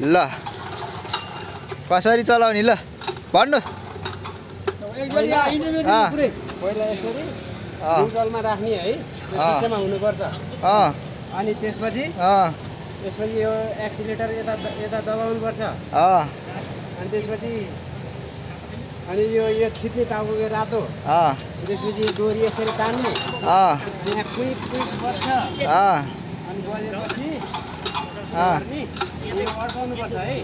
ल कसरी चलाउने ल भन्नु पहिला यसरी न्युट्रलमा राख्ने है बिचमा हुनुपर्छ अनि त्यसपछि यो एक्सिलेटर यता दबाउनु पर्छ अनि त्यसपछि अनि यो खिच्ने टाउको रातो त्यसपछि डोरी यसरी तान्ने यहाँ क्विक पर्छ अनि गएपछि अड्काउनु पर्छ है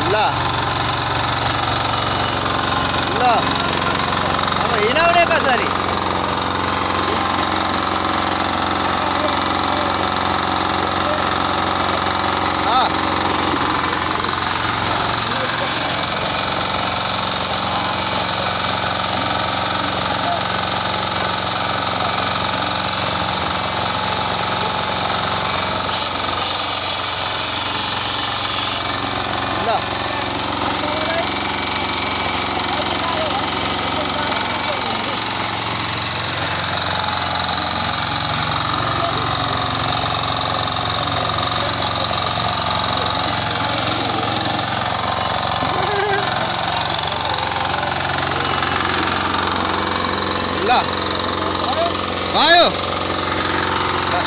ल अब हिँडाउने कसरी भयो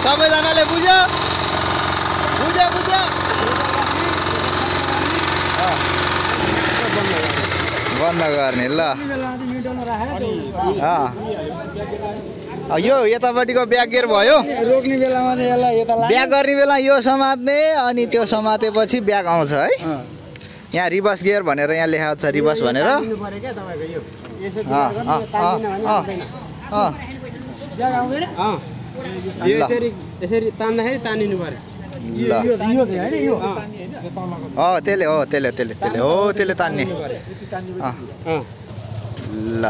सबैजनाले बुझ्यो बन्द गर्ने ल यो यतापट्टिको ब्याक गियर भयो रोक्ने बेलामा ब्याक गर्ने बेला यो समात्ने अनि त्यो समातेपछि ब्याक आउँछ है यहाँ रिभर्स गियर भनेर यहाँ लेखेको छ रिभर्स भनेर यसरी तान्दाखेरि तानिनु पर्यो त्यसले तान्ने ल